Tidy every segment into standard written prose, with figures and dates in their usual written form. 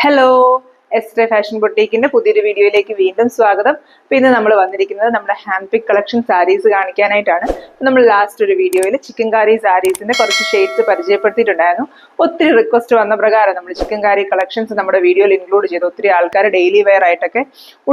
Hello, astray fashion ബൊട്ടീക്കിന്റെ പുതിയൊരു വീഡിയോയിലേക്ക് വീണ്ടും സ്വാഗതം. അപ്പോൾ ഇന്ന് നമ്മൾ വന്നിരിക്കുന്നത് നമ്മുടെ ഹാൻഡ് പിക്ക് കളക്ഷൻ സാരീസ് കാണിക്കാനായിട്ടാണ്. നമ്മൾ ലാസ്റ്റ് ഒരു വീഡിയോയിൽ ചിക്കൻ കാരി സാരീസിന്റെ കുറച്ച് ഷെയ്ഡ്സ് പരിചയപ്പെടുത്തിയിട്ടുണ്ടായിരുന്നു. ഒത്തിരി റിക്വസ്റ്റ് വന്ന പ്രകാരം നമ്മൾ ചിക്കൻ കാരി കളക്ഷൻസ് നമ്മുടെ വീഡിയോയിൽ ഇൻക്ലൂഡ് ചെയ്തു. ഒത്തിരി ആൾക്കാർ ഡെയിലി വെയർ ആയിട്ടൊക്കെ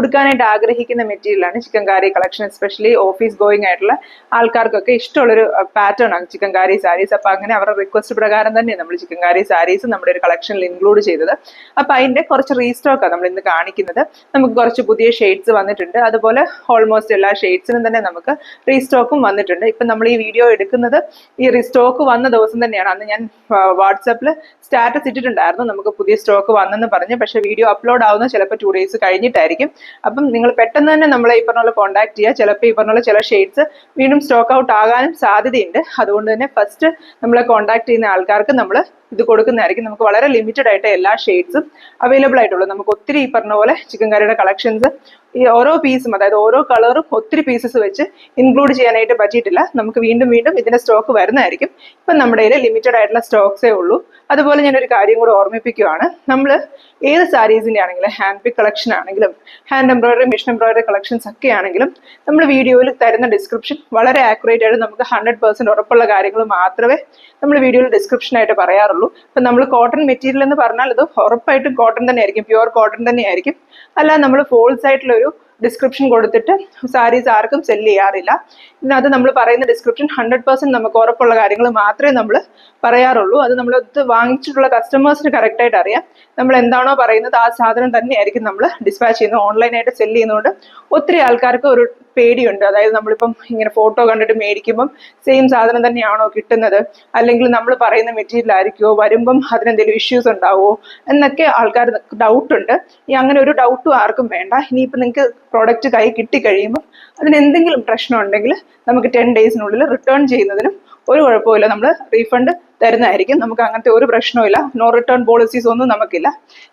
ഉടുക്കാനായിട്ട് ആഗ്രഹിക്കുന്ന മെറ്റീരിയലാണ് ചിക്കൻ കാരി കളക്ഷൻ. എസ്പെഷ്യലി ഓഫീസ് ഗോയിങ് ആയിട്ടുള്ള ആൾക്കാർക്കൊക്കെ ഇഷ്ടമുള്ളൊരു പാറ്റേൺ ആണ് ചിക്കൻ കാരി സാരീസ്. അപ്പോൾ അങ്ങനെ അവരുടെ റിക്വസ്റ്റ് പ്രകാരം തന്നെ നമ്മൾ ചിക്കൻ കാരി സാരീസ് നമ്മുടെ ഒരു കളക്ഷനിൽ ഇൻക്ലൂഡ് ചെയ്തത്. അപ്പോൾ അതിന്റെ കുറച്ച് റീസ്റ്റോക്കാണ് നമ്മൾ ഇന്ന് കാണിക്കുന്നത്. നമുക്ക് കുറച്ച് പുതിയ ഷെയ്ഡ്സ് വന്നിട്ടുണ്ട്. അതുപോലെ ഓൾമോസ്റ്റ് എല്ലാ ഷെയ്ഡ്സിനും തന്നെ നമുക്ക് റീസ്റ്റോക്കും വന്നിട്ടുണ്ട്. ഇപ്പം നമ്മൾ ഈ വീഡിയോ എടുക്കുന്നത് ഈ റീസ്റ്റോക്ക് വന്ന ദിവസം തന്നെയാണ്. അന്ന് ഞാൻ വാട്സാപ്പിൽ സ്റ്റാറ്റസ് ഇട്ടിട്ടുണ്ടായിരുന്നു നമുക്ക് പുതിയ സ്റ്റോക്ക് വന്നെന്ന് പറഞ്ഞ്. പക്ഷേ വീഡിയോ അപ്ലോഡ് ആവുന്ന ചിലപ്പോൾ 2 days കഴിഞ്ഞിട്ടായിരിക്കും. അപ്പം നിങ്ങൾ പെട്ടെന്ന് തന്നെ നമ്മളെ ഈ പറഞ്ഞ പോലെ കോൺടാക്ട് ചെയ്യുക. ചിലപ്പോൾ ഈ പറഞ്ഞ പോലെ ചില ഷെയ്ഡ്സ് വീണ്ടും സ്റ്റോക്ക് ഔട്ട് ആകാനും സാധ്യതയുണ്ട്. അതുകൊണ്ട് തന്നെ ഫസ്റ്റ് നമ്മളെ കോൺടാക്ട് ചെയ്യുന്ന ആൾക്കാർക്ക് നമ്മൾ ഇത് കൊടുക്കുന്നതായിരിക്കും. നമുക്ക് വളരെ ലിമിറ്റഡ് ആയിട്ട് എല്ലാ ഷെയ്ഡ്സും അവൈലബിൾ ആയിട്ടുള്ളൂ. നമുക്ക് ഒത്തിരി ഈ പറഞ്ഞ പോലെ ചിക്കൻ കറിയുടെ കളക്ഷൻസ് ഈ ഓരോ പീസും, അതായത് ഓരോ കളറും ഒത്തിരി പീസസ് വെച്ച് ഇൻക്ലൂഡ് ചെയ്യാനായിട്ട് പറ്റിയിട്ടില്ല. നമുക്ക് വീണ്ടും വീണ്ടും ഇതിന്റെ സ്റ്റോക്ക് വരുന്നതായിരിക്കും. ഇപ്പം നമ്മുടെ കയ്യിൽ ലിമിറ്റഡ് ആയിട്ടുള്ള സ്റ്റോക്സേ ഉള്ളൂ. അതുപോലെ ഞാനൊരു കാര്യം കൂടെ ഓർമ്മിപ്പിക്കുകയാണ്. നമ്മൾ ഏത് സാരീസിന്റെ ആണെങ്കിലും, ഹാൻഡ് പിക്ക് കളക്ഷൻ ആണെങ്കിലും, hand embroidery, machine embroidery collections ഒക്കെ ആണെങ്കിലും നമ്മൾ വീഡിയോയിൽ തരുന്ന ഡിസ്ക്രിപ്ഷൻ വളരെ ആക്യുറേറ്റ് ആയിട്ട് നമുക്ക് 100% ഉറപ്പുള്ള കാര്യങ്ങൾ മാത്രമേ നമ്മൾ വീഡിയോയിൽ ഡിസ്ക്രിപ്ഷൻ ആയിട്ട് പറയാറുള്ളൂ. ഇപ്പം നമ്മൾ കോട്ടൺ മെറ്റീരിയൽ എന്ന് പറഞ്ഞാൽ അത് ഉറപ്പായിട്ടും കോട്ടൺ തന്നെ ആയിരിക്കും, പ്യുവർ കോട്ടൺ തന്നെ ആയിരിക്കും. അല്ല നമ്മൾ ഫോൾസ് ആയിട്ടുള്ള ഒരു ഡിസ്ക്രിപ്ഷൻ കൊടുത്തിട്ട് സാരീസ് ആർക്കും സെല് ചെയ്യാറില്ല. ഇതിനകത്ത് നമ്മൾ പറയുന്ന ഡിസ്ക്രിപ്ഷൻ 100% നമുക്ക് ഉറപ്പുള്ള കാര്യങ്ങൾ മാത്രമേ നമ്മൾ പറയാറുള്ളൂ. അത് നമ്മൾ വാങ്ങിച്ചിട്ടുള്ള കസ്റ്റമേഴ്സിന് കറക്റ്റായിട്ട് അറിയാം നമ്മൾ എന്താണോ പറയുന്നത് ആ സാധനം തന്നെയായിരിക്കും നമ്മൾ ഡിസ്പാച്ച് ചെയ്യുന്നത്. ഓൺലൈനായിട്ട് സെല് ചെയ്യുന്നതുകൊണ്ട് ഒത്തിരി ആൾക്കാർക്ക് ഒരു പേടിയുണ്ട്. അതായത് നമ്മളിപ്പം ഇങ്ങനെ ഫോട്ടോ കണ്ടിട്ട് മേടിക്കുമ്പം സെയിം സാധനം തന്നെയാണോ കിട്ടുന്നത്, അല്ലെങ്കിൽ നമ്മൾ പറയുന്ന മെറ്റീരിയൽ ആയിരിക്കുമോ, വരുമ്പം അതിനെന്തെങ്കിലും ഇഷ്യൂസ് ഉണ്ടാവുമോ എന്നൊക്കെ ആൾക്കാർ ഡൗട്ടുണ്ട്. ഈ അങ്ങനെ ഒരു ഡൗട്ടും ആർക്കും വേണ്ട. ഇനിയിപ്പോൾ നിങ്ങൾക്ക് പ്രോഡക്റ്റ് കൈ കിട്ടിക്കഴിയുമ്പോൾ അതിന് എന്തെങ്കിലും പ്രശ്നം ഉണ്ടെങ്കിൽ നമുക്ക് 10 days റിട്ടേൺ ചെയ്യുന്നതിനും ഒരു കുഴപ്പമില്ല. നമ്മൾ റീഫണ്ട് തരുന്നതായിരിക്കും. നമുക്ക് അങ്ങനത്തെ ഒരു പ്രശ്നവുമില്ല. നോ റിട്ടേൺ പോളിസീസ് ഒന്നും നമുക്കില്ല.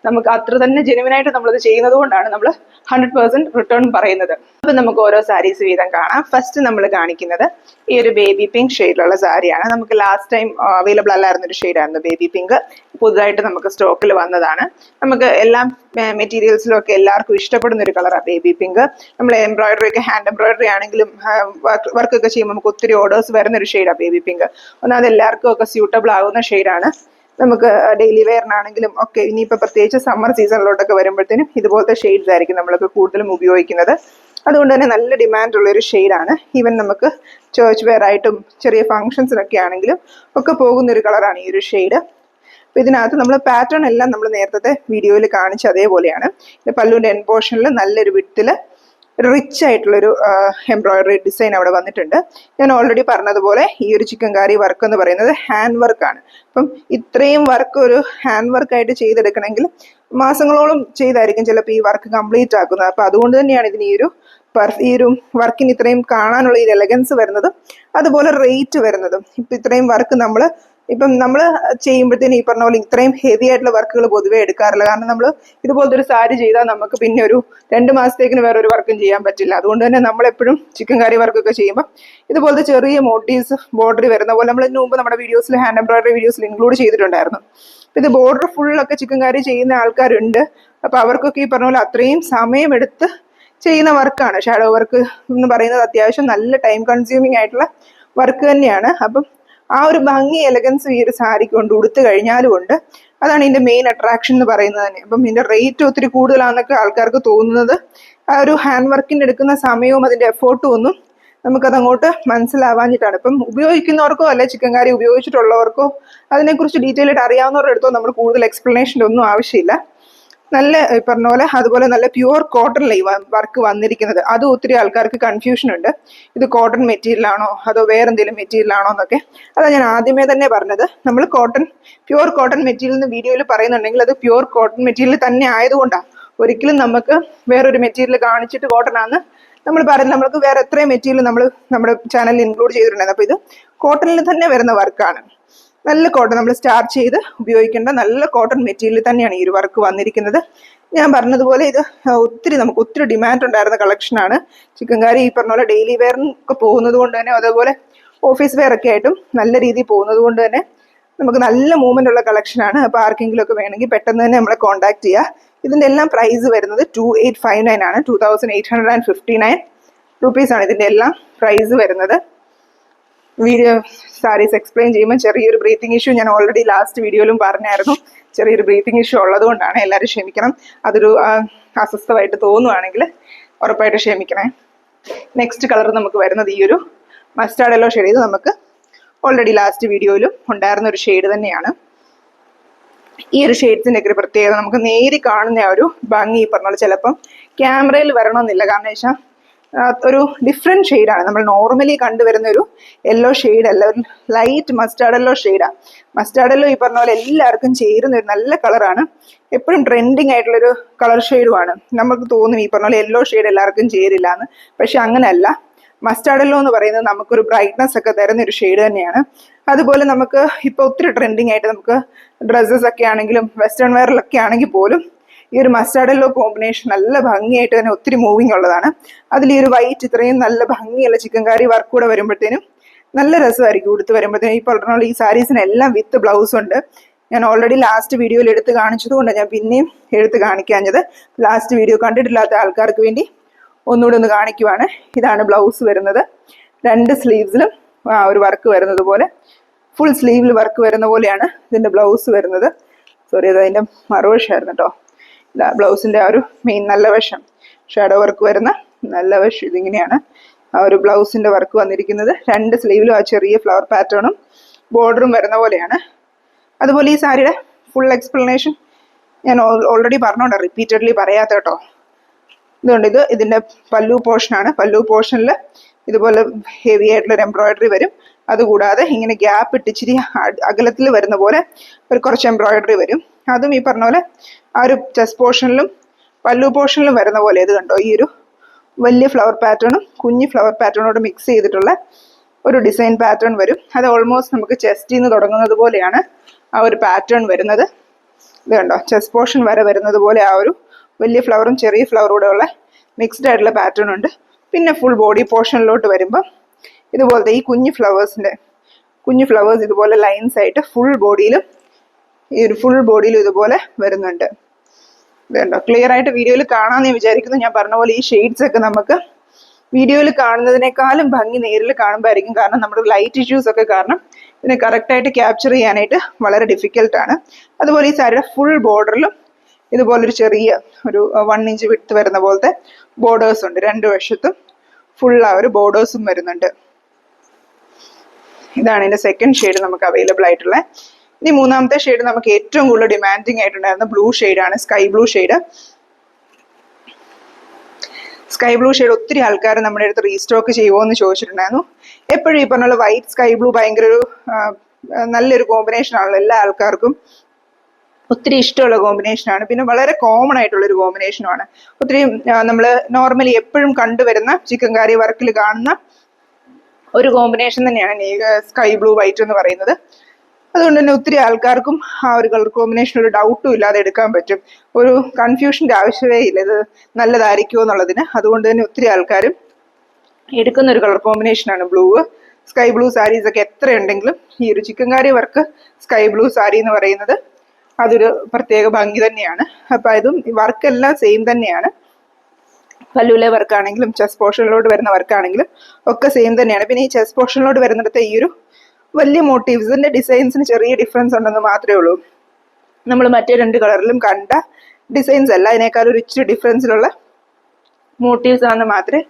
നമുക്ക് അത്ര തന്നെ ജെനുവിനായിട്ട് നമ്മളത് ചെയ്യുന്നത് കൊണ്ടാണ് നമ്മൾ 100% റിട്ടേൺ പറയുന്നത്. അപ്പം നമുക്ക് ഓരോ സാരീസ് വീതം കാണാം. ഫസ്റ്റ് നമ്മൾ കാണിക്കുന്നത് ഈ ഒരു ബേബി പിങ്ക് ഷെയ്ഡിലുള്ള സാരിയാണ്. നമുക്ക് ലാസ്റ്റ് ടൈം അവൈലബിൾ അല്ലായിരുന്നൊരു ഷെയ്ഡായിരുന്നു ബേബി പിങ്ക്. പുതുതായിട്ട് നമുക്ക് സ്റ്റോക്കിൽ വന്നതാണ്. നമുക്ക് എല്ലാ മെറ്റീരിയൽസിലും ഒക്കെ എല്ലാവർക്കും ഇഷ്ടപ്പെടുന്ന ഒരു കളറാണ് ബേബി പിങ്ക്. നമ്മൾ എംബ്രോയിഡറി ഒക്കെ, ഹാൻഡ് എംബ്രോയിഡറി ആണെങ്കിലും വർക്കൊക്കെ ചെയ്യുമ്പോൾ നമുക്ക് ഒത്തിരി ഓർഡേഴ്സ് വരുന്നൊരു ഷെയ്ഡാണ് ബേബി പിങ്ക്. ഒന്നാമത് എല്ലാവർക്കും ഒക്കെ സ്യൂട്ടബിൾ ആകുന്ന ഷെയ്ഡാണ്. നമുക്ക് ഡെയിലി വെയറിനാണെങ്കിലും ഒക്കെ, ഇനിയിപ്പോൾ പ്രത്യേകിച്ച് സമ്മർ സീസണിലോട്ടൊക്കെ വരുമ്പോഴത്തേനും ഇതുപോലത്തെ ഷെയ്ഡ്സ് ആയിരിക്കും നമ്മളൊക്കെ കൂടുതലും ഉപയോഗിക്കുന്നത്. അതുകൊണ്ട് തന്നെ നല്ല ഡിമാൻഡുള്ളൊരു ഷെയ്ഡാണ്. ഈവൻ നമുക്ക് ചേർച്ച് വെയർ ആയിട്ടും ചെറിയ ഫങ്ഷൻസിനൊക്കെ ആണെങ്കിലും ഒക്കെ പോകുന്നൊരു കളറാണ് ഈ ഒരു ഷെയ്ഡ്. അപ്പോൾ ഇതിനകത്ത് നമ്മൾ പാറ്റേൺ എല്ലാം നമ്മൾ നേരത്തെ വീഡിയോയിൽ കാണിച്ച അതേപോലെയാണ്. പല്ലുവിൻ്റെ എൻ പോർഷനിൽ നല്ലൊരു വിട്ടിൽ റിച്ച് ആയിട്ടുള്ളൊരു എംബ്രോയിഡറി ഡിസൈൻ അവിടെ വന്നിട്ടുണ്ട്. ഞാൻ ഓൾറെഡി പറഞ്ഞതുപോലെ ഈ ഒരു ചിക്കൻ കാരി വർക്ക് എന്ന് പറയുന്നത് ഹാൻഡ് വർക്കാണ്. അപ്പം ഇത്രയും വർക്ക് ഒരു ഹാൻഡ് വർക്കായിട്ട് ചെയ്തെടുക്കണമെങ്കിൽ മാസങ്ങളോളം ചെയ്തായിരിക്കും ചിലപ്പോൾ ഈ വർക്ക് കംപ്ലീറ്റ് ആക്കുന്നത്. അപ്പം അതുകൊണ്ട് തന്നെയാണ് ഇതിന് ഈ ഒരു വർക്കിന് ഇത്രയും കാണാനുള്ള ഈ എലഗൻസ് വരുന്നതും അതുപോലെ റേറ്റ് വരുന്നതും. ഇപ്പം ഇത്രയും വർക്ക് നമ്മൾ ചെയ്യുമ്പോഴത്തേനും ഈ പറഞ്ഞ പോലെ ഇത്രയും ഹെവി ആയിട്ടുള്ള വർക്കുകൾ പൊതുവേ എടുക്കാറില്ല. കാരണം നമ്മൾ ഇതുപോലത്തെ ഒരു സാരി ചെയ്താൽ നമുക്ക് പിന്നെ ഒരു 2 മാസത്തേക്കിന് വേറെ ഒരു വർക്കും ചെയ്യാൻ പറ്റില്ല. അതുകൊണ്ട് തന്നെ നമ്മളെപ്പോഴും ചിക്കൻ കറി വർക്കൊക്കെ ചെയ്യുമ്പോൾ ഇതുപോലത്തെ ചെറിയ മോട്ടീവ്സ് ബോർഡർ വരുന്ന പോലെ നമ്മൾ ഇതിനു മുമ്പ് നമ്മുടെ വീഡിയോസിൽ, ഹാൻഡ് എംബ്രോയിഡറി വീഡിയോസിൽ ഇൻക്ലൂഡ് ചെയ്തിട്ടുണ്ടായിരുന്നു. അപ്പം ഇത് ബോർഡർ ഫുള്ളൊക്കെ ചിക്കൻ കറി ചെയ്യുന്ന ആൾക്കാരുണ്ട്. അപ്പോൾ അവർക്കൊക്കെ ഈ പറഞ്ഞ പോലെ അത്രയും സമയമെടുത്ത് ചെയ്യുന്ന വർക്കാണ്. ഷാഡോ വർക്ക് എന്ന് പറയുന്നത് അത്യാവശ്യം നല്ല ടൈം കൺസ്യൂമിങ് ആയിട്ടുള്ള വർക്ക് തന്നെയാണ്. അപ്പം ആ ഒരു ഭംഗി, എലഗൻസ് ഈ ഒരു സാരിക്ക് കൊണ്ട് ഉടുത്തു കഴിഞ്ഞാലും ഉണ്ട്. അതാണ് ഇതിന്റെ മെയിൻ അട്രാക്ഷൻ എന്ന് പറയുന്നത് തന്നെ. അപ്പം ഇതിന്റെ റേറ്റ് ഒത്തിരി കൂടുതലാണെന്നൊക്കെ ആൾക്കാർക്ക് തോന്നുന്നത് ആ ഒരു ഹാൻഡ് വർക്കിന് എടുക്കുന്ന സമയവും അതിന്റെ എഫേർട്ടും ഒന്നും നമുക്കതങ്ങോട്ട് മനസ്സിലാവാഞ്ഞിട്ടാണ്. ഇപ്പം ഉപയോഗിക്കുന്നവർക്കോ അല്ലെ ചിക്കൻ കറി ഉപയോഗിച്ചിട്ടുള്ളവർക്കോ അതിനെക്കുറിച്ച് ഡീറ്റെയിൽ ആയിട്ട് അറിയാവുന്നവരുടെ അടുത്തോ നമ്മൾ കൂടുതൽ എക്സ്പ്ലനേഷൻ്റെ ഒന്നും ആവശ്യമില്ല. നല്ല പറഞ്ഞ പോലെ അതുപോലെ നല്ല പ്യുവർ കോട്ടണിലെ ഈ വർക്ക് വന്നിരിക്കുന്നത്. അത് ഒത്തിരി ആൾക്കാർക്ക് കൺഫ്യൂഷൻ ഉണ്ട്. ഇത് കോട്ടൺ മെറ്റീരിയൽ ആണോ അതോ വേറെ എന്തെങ്കിലും മെറ്റീരിയൽ ആണോ എന്നൊക്കെ. അതാണ് ഞാൻ ആദ്യമേ തന്നെ പറഞ്ഞത്. നമ്മൾ പ്യുവർ കോട്ടൺ മെറ്റീരിയൽ എന്ന് വീഡിയോയിൽ പറയുന്നുണ്ടെങ്കിൽ അത് പ്യുവർ കോട്ടൺ മെറ്റീരിയൽ തന്നെ ആയതുകൊണ്ടാണ്. ഒരിക്കലും നമുക്ക് വേറൊരു മെറ്റീരിയൽ കാണിച്ചിട്ട് കോട്ടൺ ആണെന്ന് നമ്മൾ പറയുന്നത്. നമ്മൾക്ക് വേറെ എത്രയും മെറ്റീരിയൽ നമ്മൾ നമ്മുടെ ചാനലിൽ ഇൻക്ലൂഡ് ചെയ്തിട്ടുണ്ടായിരുന്നു. അപ്പോൾ ഇത് കോട്ടണിൽ തന്നെ വരുന്ന വർക്കാണ്. നല്ല കോട്ടൺ, നമ്മൾ സ്റ്റാർച്ച് ചെയ്ത് ഉപയോഗിക്കേണ്ട നല്ല കോട്ടൺ മെറ്റീരിയൽ തന്നെയാണ് ഈ ഒരു വർക്ക് വന്നിരിക്കുന്നത്. ഞാൻ പറഞ്ഞതുപോലെ ഇത് നമുക്ക് ഒത്തിരി ഡിമാൻഡ് ഉണ്ടായിരുന്ന കളക്ഷനാണ്. ചിക്കൻ കറി ഈ പറഞ്ഞ പോലെ ഡെയിലി വെയറിനൊക്കെ പോകുന്നത് കൊണ്ട് തന്നെ, അതേപോലെ ഓഫീസ് വെയർ ഒക്കെ ആയിട്ടും നല്ല രീതിയിൽ പോകുന്നത് കൊണ്ട് തന്നെ നമുക്ക് നല്ല മൂവ്മെന്റ് ഉള്ള കളക്ഷനാണ്. അപ്പോൾ ആർക്കെങ്കിലും ഒക്കെ വേണമെങ്കിൽ പെട്ടെന്ന് തന്നെ നമ്മളെ കോൺടാക്ട് ചെയ്യുക. ഇതിൻ്റെ എല്ലാം പ്രൈസ് വരുന്നത് 2859 ആണ്. 2859 റുപ്പീസാണ് ഇതിൻ്റെ എല്ലാം പ്രൈസ് വരുന്നത്. വീഡിയോ സാരീസ് എക്സ്പ്ലെയിൻ ചെയ്യുമ്പോൾ ചെറിയൊരു ബ്രീത്തിങ് ഇഷ്യൂ ഞാൻ ഓൾറെഡി ലാസ്റ്റ് വീഡിയോയിലും പറഞ്ഞായിരുന്നു. ചെറിയൊരു ബ്രീത്തിങ് ഇഷ്യൂ ഉള്ളത് കൊണ്ടാണ്, എല്ലാവരും ക്ഷമിക്കണം. അതൊരു അസ്വസ്ഥമായിട്ട് തോന്നുവാണെങ്കിൽ ഉറപ്പായിട്ട് ക്ഷമിക്കണേ. നെക്സ്റ്റ് കളർ നമുക്ക് വരുന്നത് ഈ ഒരു മസ്റ്റാർഡ് യെല്ലോ ഷെയ്ഡ്. ഇത് നമുക്ക് ഓൾറെഡി ലാസ്റ്റ് വീഡിയോയിലും ഉണ്ടായിരുന്ന ഒരു ഷെയ്ഡ് തന്നെയാണ്. ഈ ഒരു ഷെയ്ഡ്സിൻ്റെ ഒക്കെ ഒരു പ്രത്യേകത, നമുക്ക് നേരി കാണുന്ന ആ ഒരു ഭംഗി ഈ പറഞ്ഞ ചിലപ്പം ക്യാമറയിൽ വരണമെന്നില്ല. കാരണം വെച്ചാൽ ഒരു ഡിഫറെൻറ്റ് ഷെയ്ഡാണ്. നമ്മൾ നോർമലി കണ്ടുവരുന്ന ഒരു യെല്ലോ ഷെയ്ഡ് അല്ല, ഒരു ലൈറ്റ് മസ്റ്റാർഡ് യെല്ലോ ഷെയ്ഡാണ്. മസ്റ്റാർഡ് യെല്ലോ ഈ പറഞ്ഞ പോലെ എല്ലാവർക്കും ചേരുന്ന ഒരു നല്ല കളറാണ്. എപ്പോഴും ട്രെൻഡിങ് ആയിട്ടുള്ളൊരു കളർ ഷെയ്ഡുമാണ്. നമുക്ക് തോന്നും ഈ പറഞ്ഞ പോലെ യെല്ലോ ഷെയ്ഡ് എല്ലാവർക്കും ചേരില്ല എന്ന്. പക്ഷെ അങ്ങനെയല്ല. മസ്റ്റാർഡ് യെല്ലോ എന്ന് പറയുന്നത് നമുക്കൊരു ബ്രൈറ്റ്നസ് ഒക്കെ തരുന്ന ഒരു ഷെയ്ഡ് തന്നെയാണ്. അതുപോലെ നമുക്ക് ഇപ്പോൾ ഒത്തിരി ട്രെൻഡിങ് ആയിട്ട് നമുക്ക് ഡ്രസ്സസ് ഒക്കെ ആണെങ്കിലും വെസ്റ്റേൺ വെയറിലൊക്കെ ആണെങ്കിൽ പോലും ഈ ഒരു മസ്റ്റാർഡ് യെല്ലോ കോമ്പിനേഷൻ നല്ല ഭംഗിയായിട്ട് തന്നെ ഒത്തിരി മൂവിങ് ഉള്ളതാണ്. അതിൽ ഈ ഒരു വൈറ്റ് ഇത്രയും നല്ല ഭംഗിയുള്ള ചിക്കൻകാരി വർക്ക് കൂടെ വരുമ്പോഴത്തേനും നല്ല രസമായിരിക്കും ഉടുത്ത് വരുമ്പോഴത്തേനും. ഈ പറഞ്ഞ ഈ സാരീസിനെല്ലാം വിത്ത് ബ്ലൗസ് ഉണ്ട്. ഞാൻ ഓൾറെഡി ലാസ്റ്റ് വീഡിയോയിൽ എടുത്ത് കാണിച്ചത് കൊണ്ടാണ് ഞാൻ പിന്നെയും എടുത്ത് കാണിക്കാഞ്ഞത്. ലാസ്റ്റ് വീഡിയോ കണ്ടിട്ടില്ലാത്ത ആൾക്കാർക്ക് വേണ്ടി ഒന്നുകൂടി ഒന്ന് കാണിക്കുവാണ്. ഇതാണ് ബ്ലൗസ് വരുന്നത്. 2 സ്ലീവ്സിലും ഒരു വർക്ക് വരുന്നത് പോലെ, ഫുൾ സ്ലീവിൽ വർക്ക് വരുന്ന പോലെയാണ് ഇതിൻ്റെ ബ്ലൗസ് വരുന്നത്. സോറി, അത് അതിൻ്റെ മറുവശമായിരുന്നു കേട്ടോ. ബ്ലൗസിൻ്റെ ആ ഒരു മെയിൻ നല്ല വശം, ഷാഡോ വർക്ക് വരുന്ന നല്ല വശം ഇതിങ്ങനെയാണ് ആ ഒരു ബ്ലൗസിൻ്റെ വർക്ക് വന്നിരിക്കുന്നത്. 2 സ്ലീവിലും ആ ചെറിയ ഫ്ലവർ പാറ്റേണും ബോർഡറും വരുന്ന പോലെയാണ്. അതുപോലെ ഈ സാരിയുടെ ഫുൾ എക്സ്പ്ലനേഷൻ ഞാൻ ഓൾറെഡി പറഞ്ഞോണ്ട് റിപ്പീറ്റഡ്ലി പറയാത്ത കേട്ടോ. ഇതുകൊണ്ട് ഇതിൻ്റെ പല്ലു പോർഷനാണ്. പല്ലു പോർഷനിൽ ഇതുപോലെ ഹെവി ആയിട്ടുള്ളൊരു എംബ്രോയിഡറി വരും. അതുകൂടാതെ ഇങ്ങനെ ഗ്യാപ്പ് ഇട്ട് ഇച്ചിരി അകലത്തിൽ വരുന്ന പോലെ ഒരു കുറച്ച് എംബ്രോയിഡറി വരും. അതും ഈ പറഞ്ഞ പോലെ ആ ഒരു ചെസ്റ്റ് പോർഷനിലും പല്ലു പോർഷനിലും വരുന്ന പോലെ. ഇത് കണ്ടോ, ഈ ഒരു വലിയ ഫ്ലവർ പാറ്റേണും കുഞ്ഞു ഫ്ലവർ പാറ്റേണോട് മിക്സ് ചെയ്തിട്ടുള്ള ഒരു ഡിസൈൻ പാറ്റേൺ വരും. അത് ഓൾമോസ്റ്റ് നമുക്ക് ചെസ്റ്റിൽ നിന്ന് തുടങ്ങുന്നത് പോലെയാണ് ആ ഒരു പാറ്റേൺ വരുന്നത്. ഇത് കണ്ടോ, ചെസ്റ്റ് പോർഷൻ വരെ വരുന്നത് പോലെ ആ ഒരു വലിയ ഫ്ലവറും ചെറിയ ഫ്ലവറും കൂടെ ഉള്ള മിക്സ്ഡ് ആയിട്ടുള്ള പാറ്റേൺ ഉണ്ട്. പിന്നെ ഫുൾ ബോഡി പോർഷനിലോട്ട് വരുമ്പോൾ ഇതുപോലത്തെ ഈ കുഞ്ഞു ഫ്ലവേഴ്സ് ഇതുപോലെ ലൈൻസ് ആയിട്ട് ഫുൾ ബോഡിയിലും ഇതുപോലെ വരുന്നുണ്ട്. ഇതുണ്ടോ, ക്ലിയർ ആയിട്ട് വീഡിയോയിൽ കാണാമെന്ന് വിചാരിക്കുന്നു. ഞാൻ പറഞ്ഞ പോലെ ഈ ഷെയ്ഡ്സ് ഒക്കെ നമുക്ക് വീഡിയോയിൽ കാണുന്നതിനേക്കാളും ഭംഗി നേരിൽ കാണുമ്പോൾ ആയിരിക്കും. കാരണം നമ്മുടെ ലൈറ്റ് ഇഷ്യൂസ് ഒക്കെ കാരണം ഇതിനെ കറക്റ്റായിട്ട് ക്യാപ്ചർ ചെയ്യാനായിട്ട് വളരെ ഡിഫിക്കൽട്ടാണ്. അതുപോലെ ഈ സാരിയുടെ ഫുൾ ബോർഡറിലും ഇതുപോലൊരു ചെറിയ ഒരു 1 ഇഞ്ച് വിട്ട് വരുന്ന പോലത്തെ ബോർഡേഴ്സ് ഉണ്ട്. 2 വശത്തും ഫുൾ ആ ഒരു ബോർഡേഴ്സും വരുന്നുണ്ട്. ഇതാണ് ഇതിന്റെ സെക്കൻഡ് ഷെയ്ഡ് നമുക്ക് അവൈലബിൾ ആയിട്ടുള്ളത്. ഇനി മൂന്നാമത്തെ ഷെയ്ഡ് നമുക്ക് ഏറ്റവും കൂടുതൽ ഡിമാൻഡിങ് ആയിട്ടുണ്ടായിരുന്ന ബ്ലൂ ഷെയ്ഡാണ്, sky blue shade. Sky blue shade ഒത്തിരി ആൾക്കാർ നമ്മുടെ അടുത്ത് റീസ്റ്റോക്ക് ചെയ്യുമോ എന്ന് ചോദിച്ചിട്ടുണ്ടായിരുന്നു. എപ്പോഴും ഈ പറഞ്ഞ വൈറ്റ് സ്കൈ ബ്ലൂ ഭയങ്കര ഒരു നല്ലൊരു കോമ്പിനേഷൻ ആണല്ലോ. എല്ലാ ആൾക്കാർക്കും ഒത്തിരി ഇഷ്ടമുള്ള കോമ്പിനേഷനാണ്. പിന്നെ വളരെ കോമൺ ആയിട്ടുള്ളൊരു കോമ്പിനേഷനുമാണ്. ഒത്തിരി നമ്മൾ നോർമലി എപ്പോഴും കണ്ടുവരുന്ന ചിക്കൻകാരി വർക്കിൽ കാണുന്ന ഒരു കോമ്പിനേഷൻ തന്നെയാണ് ഈ സ്കൈ ബ്ലൂ വൈറ്റ് എന്ന് പറയുന്നത്. അതുകൊണ്ട് തന്നെ ഒത്തിരി ആൾക്കാർക്കും ആ ഒരു കളർ കോമ്പിനേഷൻ ഒരു ഡൗട്ടും ഇല്ലാതെ എടുക്കാൻ പറ്റും. ഒരു കൺഫ്യൂഷൻ്റെ ആവശ്യമേ ഇല്ല ഇത് നല്ലതായിരിക്കുമോ എന്നുള്ളതിന്. അതുകൊണ്ട് തന്നെ ഒത്തിരി ആൾക്കാരും എടുക്കുന്ന ഒരു കളർ കോമ്പിനേഷനാണ് ബ്ലൂ. സ്കൈ ബ്ലൂ സാരീസ് ഒക്കെ എത്ര ഉണ്ടെങ്കിലും ഈ ഒരു chikankari work sky blue sari എന്ന് പറയുന്നത് അതൊരു പ്രത്യേക ഭംഗി തന്നെയാണ്. അപ്പം ഇതും വർക്കെല്ലാം സെയിം തന്നെയാണ്. പല്ലുവിലെ വർക്കാണെങ്കിലും ചെസ്റ്റ് പോർഷനിലോട്ട് വരുന്ന വർക്കാണെങ്കിലും ഒക്കെ സെയിം തന്നെയാണ്. പിന്നെ ഈ ചെസ്റ്റ് പോർഷനിലോട്ട് വരുന്നിടത്ത് ഈ ഒരു വലിയ മോട്ടീവ്സിൻ്റെ ഡിസൈൻസിന് ചെറിയ ഡിഫറൻസ് ഉണ്ടെന്ന് മാത്രമേ ഉള്ളൂ. നമ്മൾ മറ്റേ 2 കളറിലും കണ്ട ഡിസൈൻസ് അല്ല, അതിനേക്കാൾ ഒരു ഇച്ചിരി ഡിഫറൻസിലുള്ള മോട്ടീവ്സ് ആണെന്ന് മാത്രമേ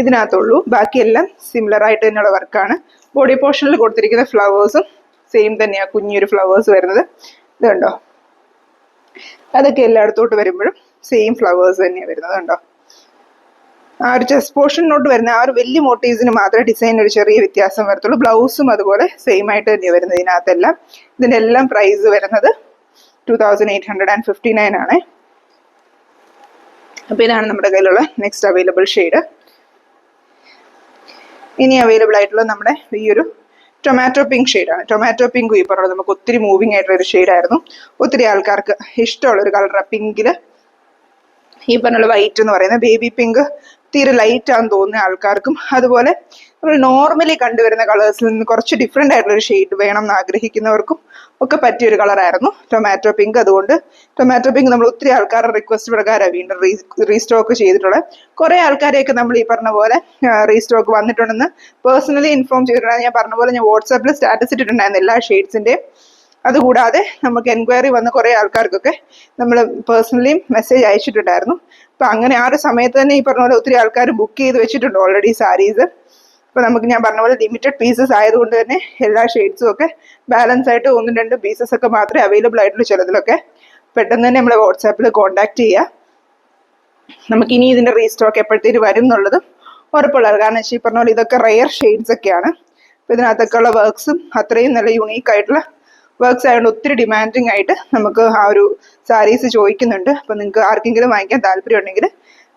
ഇതിനകത്തുള്ളൂ. ബാക്കിയെല്ലാം സിമിലർ ആയിട്ട് തന്നെയുള്ള വർക്കാണ്. ബോഡി പോർഷനിൽ കൊടുത്തിരിക്കുന്ന ഫ്ലവേഴ്സും സെയിം തന്നെയാണ്, കുഞ്ഞൊരു ഫ്ലവേഴ്സ് വരുന്നത്. ഇതുണ്ടോ, അതൊക്കെ എല്ലായിടത്തോട്ട് വരുമ്പോഴും സെയിം ഫ്ലവേഴ്സ് തന്നെയാണ് വരുന്നത്. കണ്ടോ, ആ ഒരു ചെസ്റ്റ് പോർഷനിലോട്ട് വരുന്ന ആ ഒരു വലിയ മോട്ടീവ്സിന് മാത്രമേ ഡിസൈൻ ഒരു ചെറിയ വ്യത്യാസം വരത്തുള്ളൂ. ബ്ലൗസും അതുപോലെ സെയിം ആയിട്ട് തന്നെയാണ് വരുന്നത് ഇതിനകത്തെല്ലാം. ഇതിൻ്റെ എല്ലാം പ്രൈസ് വരുന്നത് 2859 ആണ്. അപ്പോൾ ഇതാണ് നമ്മുടെ കയ്യിലുള്ള നെക്സ്റ്റ് അവൈലബിൾ ഷെയ്ഡ്. ഇനി അവൈലബിൾ ആയിട്ടുള്ള നമ്മുടെ ഈ ഒരു ടൊമാറ്റോ പിങ്ക് ഷെയ്ഡാണ്. ടൊമാറ്റോ പിങ്കും ഈ പറഞ്ഞത് നമുക്ക് ഒത്തിരി മൂവിങ് ആയിട്ടുള്ളൊരു ഷെയ്ഡായിരുന്നു. ഒത്തിരി ആൾക്കാർക്ക് ഇഷ്ടമുള്ളൊരു കളറാണ് പിങ്കിൽ. ഈ പറഞ്ഞുള്ള വൈറ്റ് എന്ന് പറയുന്നത് ബേബി പിങ്ക് തീരെ ലൈറ്റ് ആണെന്ന് തോന്നുന്ന ആൾക്കാർക്കും, അതുപോലെ നമ്മൾ നോർമലി കണ്ടുവരുന്ന കളേഴ്സിൽ നിന്ന് കുറച്ച് ഡിഫറെൻ്റ് ആയിട്ടുള്ളൊരു ഷെയ്ഡ് വേണം എന്ന് ആഗ്രഹിക്കുന്നവർക്കും ഒക്കെ പറ്റിയൊരു കളറായിരുന്നു ടൊമാറ്റോ പിങ്ക്. അതുകൊണ്ട് ടൊമാറ്റോ പിങ്ക് നമ്മൾ ഒത്തിരി ആൾക്കാരുടെ റിക്വസ്റ്റ് പ്രകാരമാണ് വീണ്ടും റീസ്റ്റോക്ക് ചെയ്തിട്ടുള്ളത്. കുറേ ആൾക്കാരെയൊക്കെ നമ്മൾ ഈ പറഞ്ഞ പോലെ റീസ്റ്റോക്ക് വന്നിട്ടുണ്ടെന്ന് പേഴ്സണലി ഇൻഫോം ചെയ്തിട്ടുണ്ടായിരുന്നു. ഞാൻ പറഞ്ഞ പോലെ ഞാൻ വാട്സാപ്പിൽ സ്റ്റാറ്റസ് ഇട്ടിട്ടുണ്ടായിരുന്നു എല്ലാ ഷെയ്ഡ്സിൻ്റെയും. അതുകൂടാതെ നമുക്ക് എൻക്വയറി വന്ന കുറേ ആൾക്കാർക്കൊക്കെ നമ്മൾ പേഴ്സണലിയും മെസ്സേജ് അയച്ചിട്ടുണ്ടായിരുന്നു. അപ്പം അങ്ങനെ ആ ഒരു സമയത്ത് തന്നെ ഈ പറഞ്ഞ പോലെ ഒത്തിരി ആൾക്കാർ ബുക്ക് ചെയ്ത് വെച്ചിട്ടുണ്ട് ഓൾറെഡി സാരീസ്. അപ്പോൾ നമുക്ക് ഞാൻ പറഞ്ഞ പോലെ ലിമിറ്റഡ് പീസസ് ആയതുകൊണ്ട് തന്നെ എല്ലാ ഷെയ്ഡ്സും ഒക്കെ ബാലൻസ് ആയിട്ട് 1-2 പീസസ് ഒക്കെ മാത്രമേ അവൈലബിൾ ആയിട്ടുള്ളൂ. ചിലതിലൊക്കെ പെട്ടെന്ന് തന്നെ നമ്മളെ വാട്സാപ്പിൽ കോൺടാക്ട് ചെയ്യുക. നമുക്കിനി ഇതിൻ്റെ റീസ്റ്റോക്ക് എപ്പോഴത്തേക്ക് വരും എന്നുള്ളത് ഉറപ്പുള്ളത്. കാരണം വെച്ചാൽ ഈ പറഞ്ഞ പോലെ ഇതൊക്കെ റെയർ ഷെയ്ഡ്സ് ഒക്കെയാണ്. അപ്പോൾ ഇതിനകത്തൊക്കെ ഉള്ള വർക്ക്സും അത്രയും നല്ല യുണീക്ക് ആയിട്ടുള്ള വർക്ക്സ് ആയതുകൊണ്ട് ഒത്തിരി ഡിമാൻഡിങ് ആയിട്ട് നമുക്ക് ആ ഒരു സാരീസ് ചോദിക്കുന്നുണ്ട്. അപ്പോൾ നിങ്ങൾക്ക് ആർക്കെങ്കിലും വാങ്ങിക്കാൻ താല്പര്യം ഉണ്ടെങ്കിൽ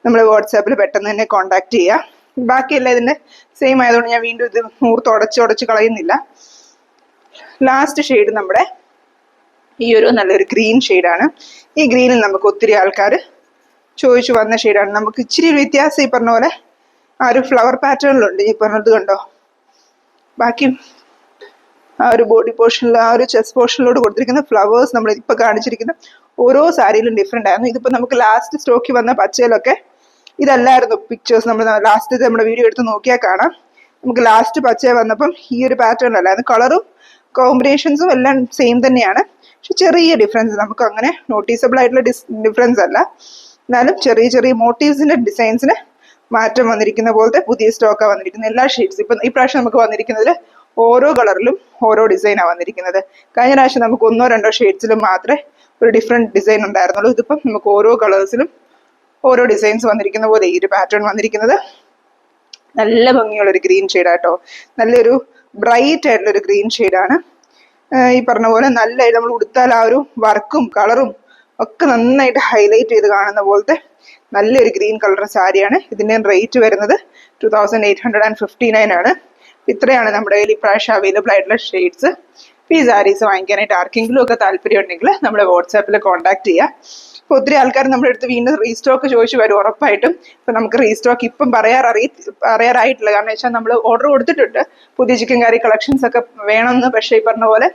നമ്മൾ വാട്സാപ്പിൽ പെട്ടെന്ന് തന്നെ കോൺടാക്ട് ചെയ്യുക. ബാക്കിയെല്ലാം ഇതിൻ്റെ സെയിം ആയതുകൊണ്ട് ഞാൻ വീണ്ടും ഇത് ഉടച്ച് കളയുന്നില്ല. ലാസ്റ്റ് ഷെയ്ഡ് നമ്മുടെ ഈ ഒരു നല്ലൊരു ഗ്രീൻ ഷെയ്ഡാണ്. ഈ ഗ്രീനിൽ നമുക്ക് ഒത്തിരി ആൾക്കാർ ചോദിച്ചു വന്ന ഷെയ്ഡാണ്. നമുക്ക് ഇച്ചിരി വ്യത്യാസം ഈ പറഞ്ഞ പോലെ ആ ഒരു ഫ്ലവർ പാറ്റേണിലുണ്ട്. ഈ പറഞ്ഞത് കണ്ടോ, ബാക്കി ആ ഒരു ബോഡി പോർഷനിൽ ആ ഒരു ചെസ്റ്റ് പോർഷനിലോട് കൊടുത്തിരിക്കുന്ന ഫ്ലവേഴ്സ് നമ്മൾ ഇപ്പോൾ കാണിച്ചിരിക്കുന്ന ഓരോ സാരിയിലും ഡിഫറെൻ്റ് ആയിരുന്നു. ഇതിപ്പോൾ നമുക്ക് ലാസ്റ്റ് സ്റ്റോക്കിൽ വന്ന പച്ചയിലൊക്കെ ഇതല്ലായിരുന്നു പിക്ചേഴ്സ്. നമ്മൾ ലാസ്റ്റ് നമ്മുടെ വീഡിയോ എടുത്ത് നോക്കിയാൽ കാണാം. നമുക്ക് ലാസ്റ്റ് പച്ച വന്നപ്പം ഈ ഒരു പാറ്റേണിലല്ലായിരുന്നു. കളറും കോമ്പിനേഷൻസും എല്ലാം സെയിം തന്നെയാണ്, പക്ഷെ ചെറിയ ഡിഫറൻസ്. നമുക്ക് അങ്ങനെ നോട്ടീസബിൾ ആയിട്ടുള്ള ഡിഫറൻസ് അല്ല, എന്നാലും ചെറിയ ചെറിയ മോട്ടീവ്സിൻ്റെ ഡിസൈൻസിന് മാറ്റം വന്നിരിക്കുന്ന പോലത്തെ പുതിയ സ്റ്റോക്കാണ് വന്നിരിക്കുന്നത്. എല്ലാ ഷെയ്ഡ്സ് ഇപ്പം ഈ പ്രാവശ്യം നമുക്ക് വന്നിരിക്കുന്നതിൽ ഓരോ കളറിലും ഓരോ ഡിസൈനാണ് വന്നിരിക്കുന്നത്. കഴിഞ്ഞ പ്രാവശ്യം നമുക്ക് 1-2 ഷെയ്ഡ്സിലും മാത്രമേ ഒരു ഡിഫറെൻറ്റ് ഡിസൈൻ ഉണ്ടായിരുന്നുള്ളൂ. ഇതിപ്പം നമുക്ക് ഓരോ കളേഴ്സിലും ഓരോ ഡിസൈൻസ് വന്നിരിക്കുന്ന പോലെ ഈ ഒരു പാറ്റേൺ വന്നിരിക്കുന്നത്. നല്ല ഭംഗിയുള്ളൊരു ഗ്രീൻ ഷെയ്ഡാട്ടോ, നല്ലൊരു ബ്രൈറ്റ് ആയിട്ടുള്ളൊരു ഗ്രീൻ ഷെയ്ഡാണ്. ഈ പറഞ്ഞ പോലെ നല്ല നമ്മൾ ഉടുത്താൽ ആ ഒരു വർക്കും കളറും ഒക്കെ നന്നായിട്ട് ഹൈലൈറ്റ് ചെയ്ത് കാണുന്ന പോലത്തെ നല്ലൊരു ഗ്രീൻ കളർ സാരിയാണ്. ഇതിൻ്റെ റേറ്റ് വരുന്നത് 2859 ആണ്. ഇത്രയാണ് നമ്മുടെ കയ്യിൽ ഇപ്രാവശ്യം അവൈലബിൾ ആയിട്ടുള്ള ഷെയ്ഡ്സ്. ഈ സാരീസ് വാങ്ങിക്കാനായിട്ട് ആർക്കെങ്കിലും ഒക്കെ താല്പര്യം ഉണ്ടെങ്കിൽ നമ്മളെ വാട്സാപ്പിൽ കോൺടാക്ട് ചെയ്യുക. ഇപ്പോൾ ഒത്തിരി ആൾക്കാർ നമ്മുടെ അടുത്ത് വീണ്ടും റീസ്റ്റോക്ക് ചോദിച്ചു വരും ഉറപ്പായിട്ടും. ഇപ്പം നമുക്ക് റീസ്റ്റോക്ക് ഇപ്പം പറയാറായിട്ടില്ല. കാരണം വെച്ചാൽ നമ്മൾ ഓർഡർ കൊടുത്തിട്ടുണ്ട് പുതിയ ചിക്കൻ കറി കളക്ഷൻസ് ഒക്കെ വേണമെന്ന്. പക്ഷേ ഈ പറഞ്ഞ പോലെ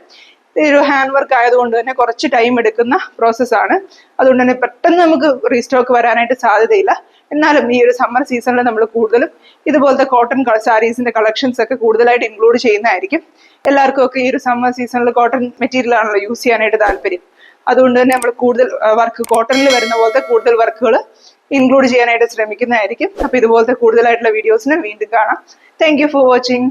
ഒരു ഹാൻഡ് വർക്ക് ആയതുകൊണ്ട് തന്നെ കുറച്ച് ടൈം എടുക്കുന്ന പ്രോസസ്സാണ്. അതുകൊണ്ട് തന്നെ പെട്ടെന്ന് നമുക്ക് റീസ്റ്റോക്ക് വരാനായിട്ട് സാധ്യതയില്ല. എന്നാലും ഈ ഒരു സമ്മർ സീസണിൽ നമ്മൾ കൂടുതലും ഇതുപോലത്തെ കോട്ടൺ സാരീസിന്റെ കളക്ഷൻസ് ഒക്കെ കൂടുതലായിട്ട് ഇൻക്ലൂഡ് ചെയ്യുന്നതായിരിക്കും. എല്ലാവർക്കും ഒക്കെ ഈ ഒരു സമ്മർ സീസണിൽ കോട്ടൺ മെറ്റീരിയൽ ആണല്ലോ യൂസ് ചെയ്യാനായിട്ട് താല്പര്യം. അതുകൊണ്ട് തന്നെ നമ്മൾ കൂടുതൽ വർക്ക് കോട്ടണിൽ വരുന്ന പോലത്തെ കൂടുതൽ വർക്കുകൾ ഇൻക്ലൂഡ് ചെയ്യാനായിട്ട് ശ്രമിക്കുന്നതായിരിക്കും. അപ്പോൾ ഇതുപോലത്തെ കൂടുതലായിട്ടുള്ള വീഡിയോസിന് വീണ്ടും കാണാം. Thank you for watching.